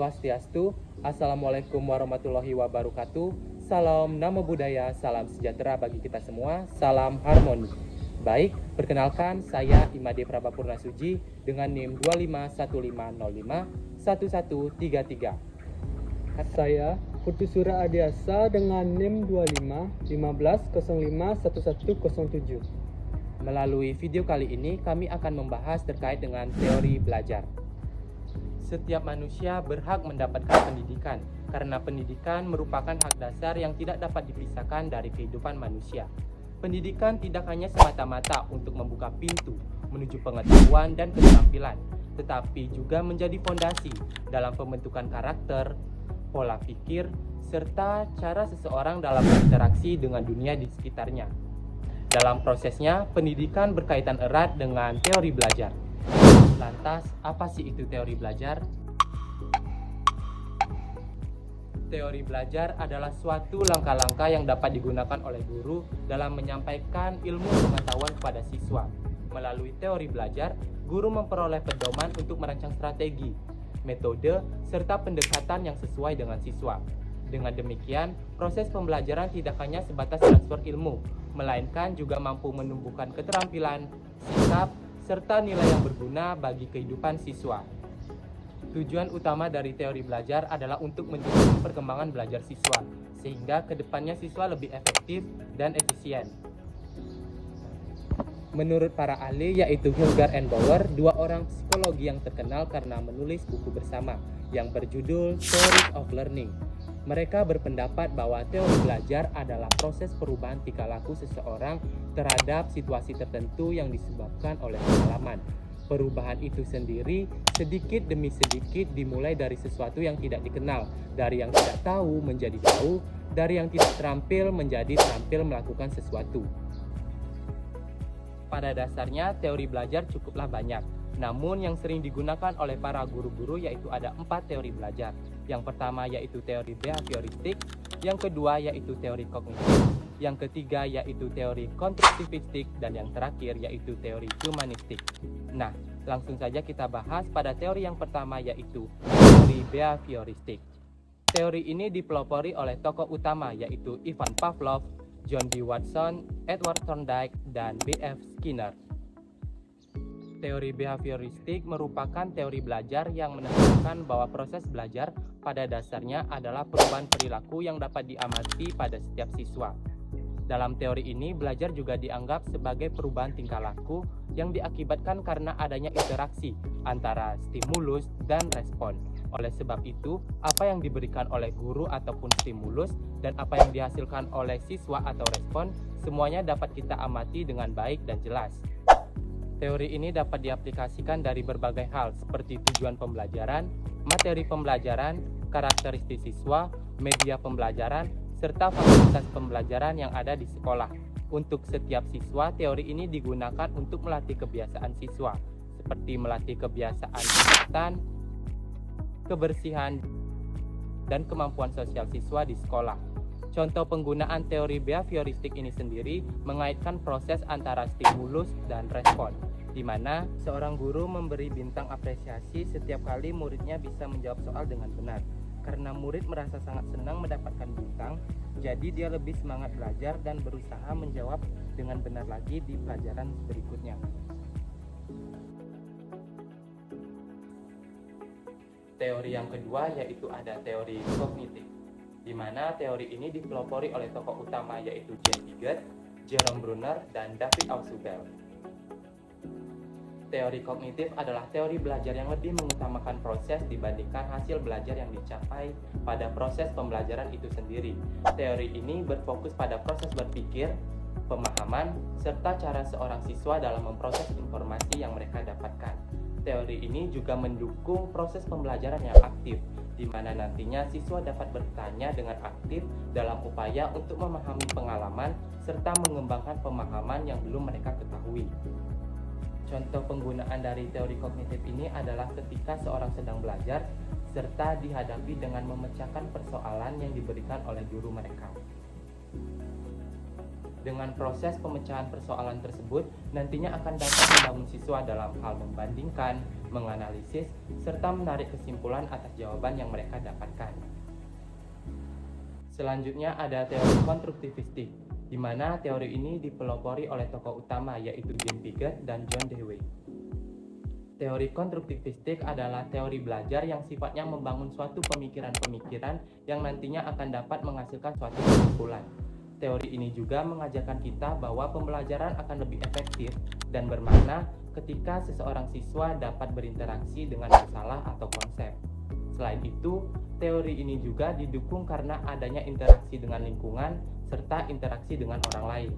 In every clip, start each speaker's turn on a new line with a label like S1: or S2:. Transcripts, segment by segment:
S1: Swastiastu. Assalamualaikum warahmatullahi wabarakatuh. Salam Namo Buddhaya, salam sejahtera bagi kita semua, salam harmoni. Baik, perkenalkan saya Imade Prabapurna Suji dengan NIM 2515051133.
S2: Saya Putusura Adiasa dengan NIM 2515051107.
S1: Melalui video kali ini kami akan membahas terkait dengan teori belajar. Setiap manusia berhak mendapatkan pendidikan karena pendidikan merupakan hak dasar yang tidak dapat dipisahkan dari kehidupan manusia. Pendidikan tidak hanya semata-mata untuk membuka pintu menuju pengetahuan dan keterampilan, tetapi juga menjadi fondasi dalam pembentukan karakter, pola pikir, serta cara seseorang dalam berinteraksi dengan dunia di sekitarnya. Dalam prosesnya, pendidikan berkaitan erat dengan teori belajar. Lantas, apa sih itu teori belajar? Teori belajar adalah suatu langkah-langkah yang dapat digunakan oleh guru dalam menyampaikan ilmu pengetahuan kepada siswa. Melalui teori belajar, guru memperoleh pedoman untuk merancang strategi, metode, serta pendekatan yang sesuai dengan siswa. Dengan demikian, proses pembelajaran tidak hanya sebatas transfer ilmu, melainkan juga mampu menumbuhkan keterampilan, sikap, serta nilai yang berguna bagi kehidupan siswa. Tujuan utama dari teori belajar adalah untuk mendukung perkembangan belajar siswa, sehingga kedepannya siswa lebih efektif dan efisien. Menurut para ahli yaitu Hilgard and Bauer, dua orang psikologi yang terkenal karena menulis buku bersama yang berjudul Theories of Learning. Mereka berpendapat bahwa teori belajar adalah proses perubahan tingkah laku seseorang terhadap situasi tertentu yang disebabkan oleh pengalaman. Perubahan itu sendiri sedikit demi sedikit dimulai dari sesuatu yang tidak dikenal, dari yang tidak tahu menjadi tahu, dari yang tidak terampil menjadi terampil melakukan sesuatu. Pada dasarnya teori belajar cukuplah banyak, namun yang sering digunakan oleh para guru-guru yaitu ada 4 teori belajar. Yang pertama yaitu teori behavioristik, yang kedua yaitu teori kognitif, yang ketiga yaitu teori konstruktivistik, dan yang terakhir yaitu teori humanistik. Nah, langsung saja kita bahas pada teori yang pertama yaitu teori behavioristik. Teori ini dipelopori oleh tokoh utama yaitu Ivan Pavlov, John B. Watson, Edward Thorndike, dan B.F. Skinner. Teori behavioristik merupakan teori belajar yang menekankan bahwa proses belajar pada dasarnya adalah perubahan perilaku yang dapat diamati pada setiap siswa. Dalam teori ini, belajar juga dianggap sebagai perubahan tingkah laku yang diakibatkan karena adanya interaksi antara stimulus dan respon. Oleh sebab itu, apa yang diberikan oleh guru ataupun stimulus dan apa yang dihasilkan oleh siswa atau respon, semuanya dapat kita amati dengan baik dan jelas. Teori ini dapat diaplikasikan dari berbagai hal seperti tujuan pembelajaran, materi pembelajaran, karakteristik siswa, media pembelajaran, serta fasilitas pembelajaran yang ada di sekolah. Untuk setiap siswa, teori ini digunakan untuk melatih kebiasaan siswa, seperti melatih kebiasaan kesehatan, kebersihan, dan kemampuan sosial siswa di sekolah. Contoh penggunaan teori behavioristik ini sendiri mengaitkan proses antara stimulus dan respon, di mana seorang guru memberi bintang apresiasi setiap kali muridnya bisa menjawab soal dengan benar. Karena murid merasa sangat senang mendapatkan bintang, jadi dia lebih semangat belajar dan berusaha menjawab dengan benar lagi di pelajaran berikutnya. Teori yang kedua yaitu ada teori kognitif, di mana teori ini dipelopori oleh tokoh utama yaitu Jane Piaget, Jerome Bruner, dan David Ausubel. Teori kognitif adalah teori belajar yang lebih mengutamakan proses dibandingkan hasil belajar yang dicapai pada proses pembelajaran itu sendiri. Teori ini berfokus pada proses berpikir, pemahaman, serta cara seorang siswa dalam memproses informasi yang mereka dapatkan. Teori ini juga mendukung proses pembelajaran yang aktif, di mana nantinya siswa dapat bertanya dengan aktif dalam upaya untuk memahami pengalaman serta mengembangkan pemahaman yang belum mereka ketahui. Contoh penggunaan dari teori kognitif ini adalah ketika seorang sedang belajar serta dihadapi dengan memecahkan persoalan yang diberikan oleh guru mereka. Dengan proses pemecahan persoalan tersebut, nantinya akan dapat membangun siswa dalam hal membandingkan, menganalisis, serta menarik kesimpulan atas jawaban yang mereka dapatkan. Selanjutnya ada teori konstruktivistik, di mana teori ini dipelopori oleh tokoh utama yaitu Jean Piaget dan John Dewey. Teori konstruktivistik adalah teori belajar yang sifatnya membangun suatu pemikiran-pemikiran yang nantinya akan dapat menghasilkan suatu kesimpulan. Teori ini juga mengajarkan kita bahwa pembelajaran akan lebih efektif dan bermakna ketika seseorang siswa dapat berinteraksi dengan masalah atau konsep. Selain itu, teori ini juga didukung karena adanya interaksi dengan lingkungan serta interaksi dengan orang lain.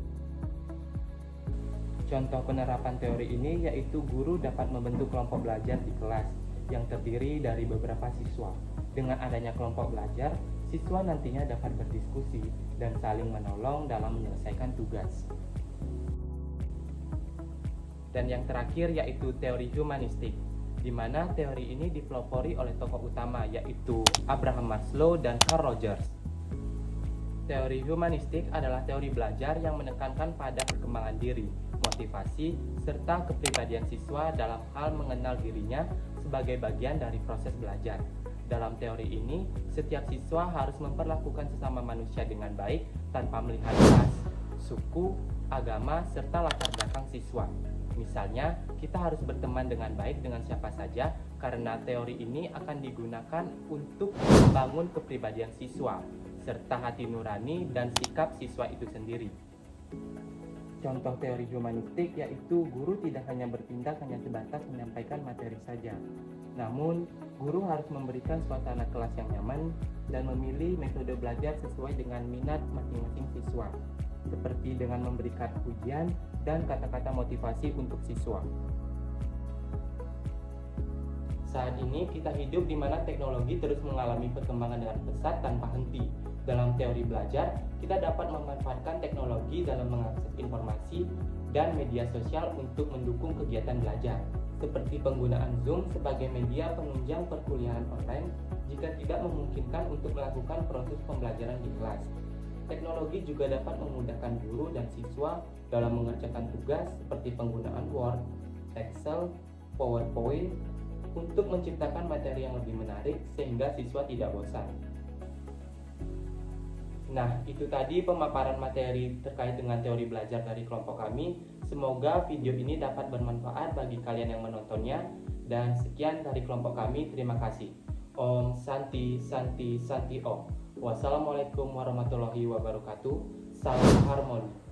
S1: Contoh penerapan teori ini yaitu guru dapat membentuk kelompok belajar di kelas yang terdiri dari beberapa siswa. Dengan adanya kelompok belajar, siswa nantinya dapat berdiskusi dan saling menolong dalam menyelesaikan tugas. Dan yang terakhir yaitu teori humanistik, di mana teori ini dipelopori oleh tokoh utama yaitu Abraham Maslow dan Carl Rogers. Teori humanistik adalah teori belajar yang menekankan pada perkembangan diri, motivasi, serta kepribadian siswa dalam hal mengenal dirinya sebagai bagian dari proses belajar. Dalam teori ini, setiap siswa harus memperlakukan sesama manusia dengan baik tanpa melihat ras, suku, agama, serta latar belakang siswa. Misalnya, kita harus berteman dengan baik dengan siapa saja karena teori ini akan digunakan untuk membangun kepribadian siswa, serta hati nurani dan sikap siswa itu sendiri. Contoh teori humanistik yaitu guru tidak hanya bertindak hanya sebatas menyampaikan materi saja. Namun, guru harus memberikan suasana kelas yang nyaman dan memilih metode belajar sesuai dengan minat masing-masing siswa, seperti dengan memberikan ujian dan kata-kata motivasi untuk siswa. Saat ini kita hidup di mana teknologi terus mengalami perkembangan dengan pesat tanpa henti. Dalam teori belajar, kita dapat memanfaatkan teknologi dalam mengakses informasi dan media sosial untuk mendukung kegiatan belajar, seperti penggunaan Zoom sebagai media penunjang perkuliahan online jika tidak memungkinkan untuk melakukan proses pembelajaran di kelas. Teknologi juga dapat memudahkan guru dan siswa dalam mengerjakan tugas seperti penggunaan Word, Excel, PowerPoint untuk menciptakan materi yang lebih menarik sehingga siswa tidak bosan. Nah, itu tadi pemaparan materi terkait dengan teori belajar dari kelompok kami. Semoga video ini dapat bermanfaat bagi kalian yang menontonnya. Dan sekian dari kelompok kami, terima kasih. Om Santi Santi Santi Om. Wassalamualaikum warahmatullahi wabarakatuh. Salam harmoni.